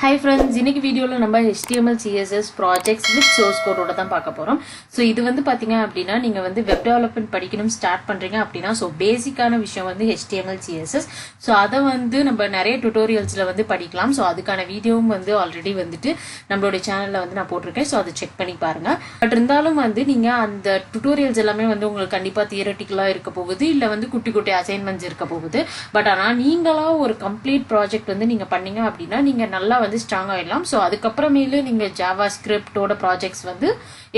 Hi friends, இன்னைக்கு வீடியோல நம்ம HTML CSS projects with source code ஓட தான் பார்க்க போறோம். சோ இது வந்து பாத்தீங்க அப்படினா நீங்க வந்து வெப் டெவலப்மென்ட் படிக்கணும் ஸ்டார்ட் பண்றீங்க அப்படினா சோ பேசிக்கான விஷயம் வந்து HTML CSS. சோ அத வந்து நம்ம நிறைய டுட்டோரியல்ஸ்ல வந்து படிக்கலாம். சோ அதுக்கான வீடியோவும் வந்து ஆல்ரெடி வந்துட்டு நம்மளோட சேனல்ல வந்து நான் போட்டுருக்கேன். சோ அதை செக் பண்ணி பாருங்க. பட் இருந்தாலும் வந்து நீங்க அந்த டுட்டோரியல்ஸ் எல்லாமே வந்து உங்களுக்கு கண்டிப்பா தியரட்டிக்கலா இருக்க போகுது இல்ல வந்து குட்டி குட்டி அசைன்மெண்ட்ஸ் இருக்க போகுது. பட் ஆனா நீங்களா ஒரு கம்ப்ளீட் ப்ராஜெக்ட் வந்து நீங்க பண்ணீங்க அப்படினா நீங்க நல்லா வந்து ஸ்ட்ராங் ஆயிடலாம். ஸோ அதுக்கப்புறமேலு நீங்க ஜாவா ஸ்கிரிப்டோட ப்ராஜெக்ட்ஸ் வந்து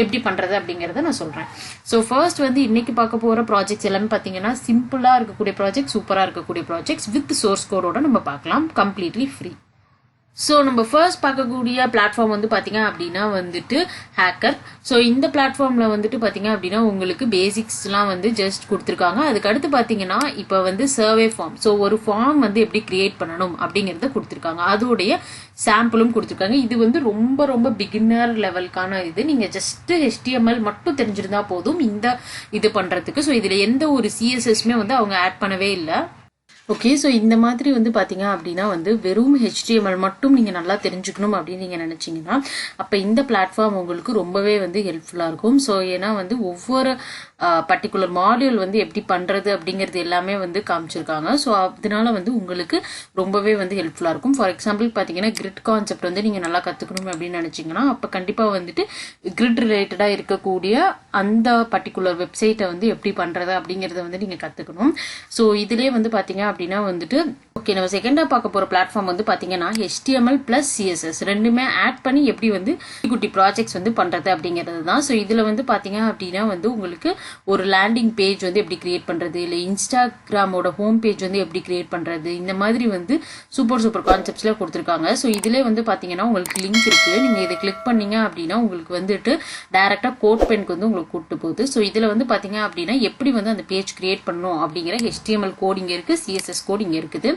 எப்படி பண்றது அப்படிங்கறத நான் சொல்றேன். ஸோ ஃபர்ஸ்ட் வந்து இன்னைக்கு பார்க்க போற ப்ராஜெக்ட்ஸ் எல்லாமே பாத்தீங்கன்னா சிம்பிளா இருக்கக்கூடிய ப்ராஜெக்ட், சூப்பரா இருக்கக்கூடிய ப்ராஜெக்ட்ஸ் வித் சோர்ஸ் கோடோட நம்ம பார்க்கலாம், கம்ப்ளீட்லி ஃப்ரீ. ஸோ நம்ம ஃபர்ஸ்ட் பார்க்கக்கூடிய பிளாட்ஃபார்ம் வந்து பார்த்தீங்க அப்படின்னா வந்துட்டு ஹேக்கர். ஸோ இந்த பிளாட்ஃபார்மில் வந்துட்டு பார்த்தீங்க அப்படின்னா உங்களுக்கு பேசிக்ஸ்லாம் வந்து ஜஸ்ட் கொடுத்துருக்காங்க. அதுக்கு அடுத்து பார்த்தீங்கன்னா இப்போ வந்து சர்வே ஃபார்ம், ஸோ ஒரு ஃபார்ம் வந்து எப்படி கிரியேட் பண்ணணும் அப்படிங்கிறத கொடுத்துருக்காங்க. அதோடைய சாம்பிளும் கொடுத்துருக்காங்க. இது வந்து ரொம்ப ரொம்ப பிகினர் லெவலுக்கான இது. நீங்கள் ஜஸ்ட் HTML மட்டும் தெரிஞ்சிருந்தா போதும் இந்த இது பண்ணுறதுக்கு. ஸோ இதில் எந்த ஒரு CSSமே வந்து அவங்க ஆட் பண்ணவே இல்லை. ஓகே, ஸோ இந்த மாதிரி வந்து பார்த்தீங்க அப்படின்னா வந்து வெறும் HTML மட்டும் நீங்கள் நல்லா தெரிஞ்சுக்கணும் அப்படின்னு நீங்கள் நினச்சிங்கன்னா அப்போ இந்த பிளாட்ஃபார்ம் உங்களுக்கு ரொம்பவே வந்து ஹெல்ப்ஃபுல்லாக இருக்கும். ஸோ ஏன்னா வந்து ஒவ்வொரு பர்டிகுலர் மாடியூல் வந்து எப்படி பண்ணுறது அப்படிங்கிறது எல்லாமே வந்து காமிச்சிருக்காங்க. ஸோ அதனால வந்து உங்களுக்கு ரொம்பவே வந்து ஹெல்ப்ஃபுல்லாக இருக்கும். ஃபார் எக்ஸாம்பிள் பார்த்தீங்கன்னா கிரிட் கான்செப்ட் வந்து நீங்கள் நல்லா கற்றுக்கணும் அப்படின்னு நினச்சிங்கன்னா அப்போ கண்டிப்பாக வந்துட்டு கிரிட் ரிலேட்டடாக இருக்கக்கூடிய அந்த பர்டிகுலர் வெப்சைட்டை வந்து எப்படி பண்ணுறது அப்படிங்கிறத வந்து நீங்கள் கற்றுக்கணும். ஸோ இதிலே வந்து பார்த்தீங்க அப்படின்னா வந்துட்டு ஓகே, நம்ம செகண்டா பார்க்க போற பிளாட்ஃபார்ம் வந்து பாத்தீங்கன்னா HTML பிளஸ் CSS ரெண்டுமே ஆட் பண்ணி எப்படி வந்து குட்டி ப்ராஜெக்ட்ஸ் வந்து பண்றது அப்படிங்கிறது தான். ஸோ இதுல வந்து பாத்தீங்க அப்படின்னா வந்து உங்களுக்கு ஒரு லேண்டிங் பேஜ் வந்து எப்படி கிரியேட் பண்றது, இல்லை இன்ஸ்டாகிராமோட ஹோம் பேஜ் வந்து எப்படி கிரியேட் பண்றது, இந்த மாதிரி வந்து சூப்பர் கான்செப்ட்ஸ்ல கொடுத்துருக்காங்க. ஸோ இதுல வந்து பாத்தீங்கன்னா உங்களுக்கு லிங்க் இருக்கு. நீங்க இதை கிளிக் பண்ணீங்க அப்படின்னா உங்களுக்கு வந்துட்டு டைரக்டா கோட் பென்க்கு வந்து உங்களுக்கு கூட்டு போகுது. ஸோ இதுல வந்து பாத்தீங்க அப்படின்னா எப்படி வந்து அந்த பேஜ் கிரியேட் பண்ணணும் அப்படிங்கிற HTML கோட் இங்க இருக்கு, CSS கோட் இங்க இருக்குது.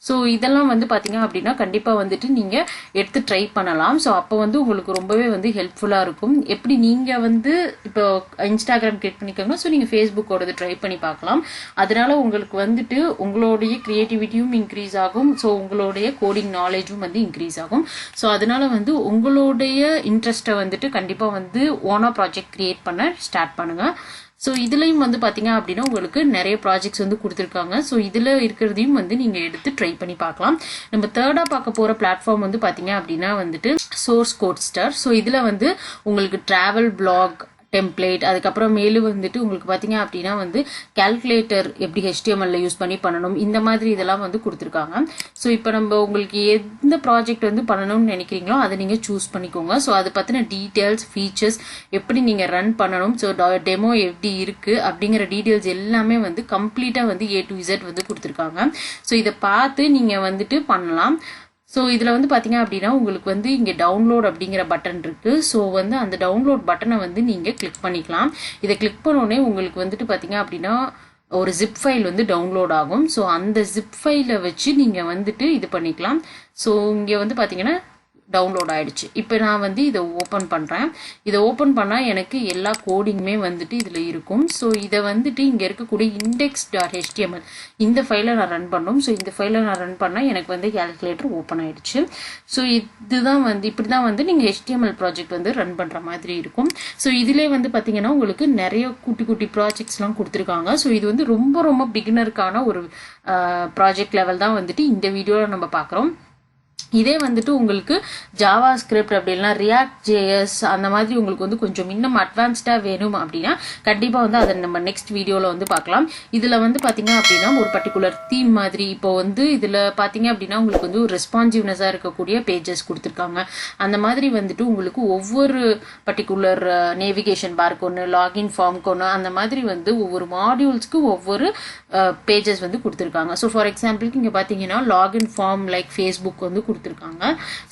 ஸோ இதெல்லாம் வந்து பார்த்தீங்க அப்படின்னா கண்டிப்பாக வந்துட்டு நீங்கள் எடுத்து ட்ரை பண்ணலாம். ஸோ அப்போ வந்து உங்களுக்கு ரொம்பவே வந்து ஹெல்ப்ஃபுல்லாக இருக்கும். எப்படி நீங்கள் வந்து இப்போ இன்ஸ்டாகிராம் கிரியேட் பண்ணிக்கோங்க, ஸோ நீங்கள் ஃபேஸ்புக்கோடது ட்ரை பண்ணி பார்க்கலாம். அதனால உங்களுக்கு வந்துட்டு உங்களுடைய கிரியேட்டிவிட்டியும் இன்க்ரீஸ் ஆகும். ஸோ உங்களுடைய கோடிங் நாலேஜும் வந்து இன்க்ரீஸ் ஆகும். ஸோ அதனால வந்து உங்களுடைய இன்ட்ரெஸ்ட்டை வந்துட்டு கண்டிப்பாக வந்து ஓனா ப்ராஜெக்ட் கிரியேட் பண்ண ஸ்டார்ட் பண்ணுங்க. ஸோ இதுலையும் வந்து பார்த்தீங்க அப்படின்னா உங்களுக்கு நிறைய ப்ராஜெக்ட்ஸ் வந்து கொடுத்துருக்காங்க. ஸோ இதில் இருக்கிறதையும் வந்து நீங்கள் எடுத்து ட்ரை பண்ணி பார்க்கலாம். நம்ம தேர்டாக பார்க்க போகிற பிளாட்ஃபார்ம் வந்து பார்த்தீங்க அப்படின்னா வந்துட்டு சோர்ஸ் கோட் ஸ்டார். ஸோ இதில் வந்து உங்களுக்கு டிராவல் பிளாக் டெம்ப்ளேட், அதுக்கப்புறம் மேலும் வந்துட்டு உங்களுக்கு பார்த்தீங்க அப்படின்னா வந்து கால்குலேட்டர் எப்படி HTML யூஸ் பண்ணி பண்ணணும், இந்த மாதிரி இதெல்லாம் வந்து கொடுத்துருக்காங்க. ஸோ இப்போ நம்ம உங்களுக்கு எந்த ப்ராஜெக்ட் வந்து பண்ணணும்னு நினைக்கிறீங்களோ அதை நீங்கள் சூஸ் பண்ணிக்கோங்க. ஸோ அதை பற்றின டீட்டெயில்ஸ், ஃபீச்சர்ஸ், எப்படி நீங்கள் ரன் பண்ணணும், ஸோ டெமோ எப்படி இருக்குது அப்படிங்கிற டீட்டெயில்ஸ் எல்லாமே வந்து கம்ப்ளீட்டாக வந்து A to Z வந்து கொடுத்துருக்காங்க. ஸோ இதை பார்த்து நீங்கள் வந்துட்டு பண்ணலாம். ஸோ இதில் வந்து பார்த்தீங்க அப்படின்னா உங்களுக்கு வந்து இங்கே டவுன்லோட் அப்படிங்கிற பட்டன் இருக்குது. ஸோ வந்து அந்த டவுன்லோட் பட்டனை வந்து நீங்கள் கிளிக் பண்ணிக்கலாம். இதை கிளிக் பண்ணோடனே உங்களுக்கு வந்துட்டு பார்த்தீங்க அப்படின்னா ஒரு ஜிப் ஃபைல் வந்து டவுன்லோட் ஆகும். ஸோ அந்த ஜிப் ஃபைலை வச்சு நீங்கள் வந்துட்டு இது பண்ணிக்கலாம். ஸோ இங்கே வந்து பார்த்தீங்கன்னா டவுன்லோட் ஆயிடுச்சு. இப்போ நான் வந்து இதை ஓப்பன் பண்ணுறேன். இதை ஓப்பன் பண்ணால் எனக்கு எல்லா கோடிங்குமே வந்துட்டு இதில் இருக்கும். ஸோ இதை வந்துட்டு இங்கே இருக்கக்கூடிய index.html இந்த ஃபைலை நான் ரன் பண்ணணும். ஸோ இந்த ஃபைலை நான் ரன் பண்ணால் எனக்கு வந்து கால்குலேட்டர் ஓப்பன் ஆயிடுச்சு. ஸோ இதுதான் வந்து இப்படி தான் வந்து நீங்கள் HTML ப்ராஜெக்ட் வந்து ரன் பண்ணுற மாதிரி இருக்கும். ஸோ இதிலே வந்து பார்த்தீங்கன்னா உங்களுக்கு நிறைய குட்டி ப்ராஜெக்ட்ஸ்லாம் கொடுத்துருக்காங்க. ஸோ இது வந்து ரொம்ப ரொம்ப பிகினருக்கான ஒரு ப்ராஜெக்ட் லெவல் தான் வந்துட்டு இந்த வீடியோவில் நம்ம பார்க்குறோம். இதே வந்துட்டு உங்களுக்கு ஜாவா ஸ்கிரிப்ட் அப்படி இல்லைனா ரியாக்ட் JS அந்த மாதிரி உங்களுக்கு வந்து கொஞ்சம் இன்னும் அட்வான்ஸ்டா வேணும் அப்படின்னா கண்டிப்பா வந்து அதை நம்ம நெக்ஸ்ட் வீடியோல வந்து பார்க்கலாம். இதுல வந்து பாத்தீங்க அப்படின்னா ஒரு பர்டிகுலர் தீம் மாதிரி இப்போ வந்து இதுல பாத்தீங்க அப்படின்னா உங்களுக்கு வந்து ஒரு ரெஸ்பான்சிவ்னஸா இருக்கக்கூடிய பேஜஸ் கொடுத்துருக்காங்க. அந்த மாதிரி வந்துட்டு உங்களுக்கு ஒவ்வொரு பர்டிகுலர் நேவிகேஷன் பார்க்கு ஒன்று, லாகின் ஃபார்முக்கு ஒன்று, அந்த மாதிரி வந்து ஒவ்வொரு மாடியூல்ஸ்க்கு ஒவ்வொரு பேஜஸ் வந்து கொடுத்துருக்காங்க. ஸோ ஃபார் எக்ஸாம்பிளுக்கு இங்கே பார்த்தீங்கன்னா லாகின் ஃபார்ம் லைக் ஃபேஸ்புக் வந்து கொடுத்துருக்காங்க.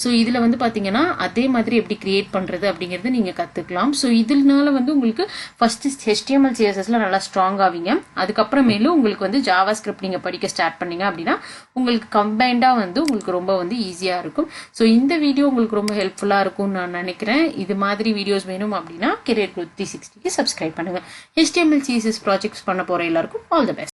ஸோ இதில் வந்து பார்த்தீங்கன்னா அதே மாதிரி எப்படி கிரியேட் பண்ணுறது அப்படிங்கிறது நீங்கள் கற்றுக்கலாம். ஸோ இதனால வந்து உங்களுக்கு ஃபர்ஸ்ட் HTML CSSல நல்லா ஸ்ட்ராங் ஆவீங்க. அதுக்கப்புறமேலும் உங்களுக்கு வந்து ஜாவா ஸ்கிரிப்ட் நீங்கள் படிக்க ஸ்டார்ட் பண்ணீங்க அப்படின்னா உங்களுக்கு கம்பைண்டாக வந்து உங்களுக்கு ரொம்ப வந்து ஈஸியாக இருக்கும். ஸோ இந்த வீடியோ உங்களுக்கு ரொம்ப ஹெல்ப்ஃபுல்லாக இருக்கும்னு நான் நினைக்கிறேன். இது மாதிரி வீடியோஸ் வேணும் அப்படின்னா Career Growth 360க்கு சப்ஸ்கிரைப் பண்ணுங்க. HTML CSS ப்ராஜெக்ட்ஸ் பண்ண போகிற எல்லாருக்கும் ஆல் தி பெஸ்ட்.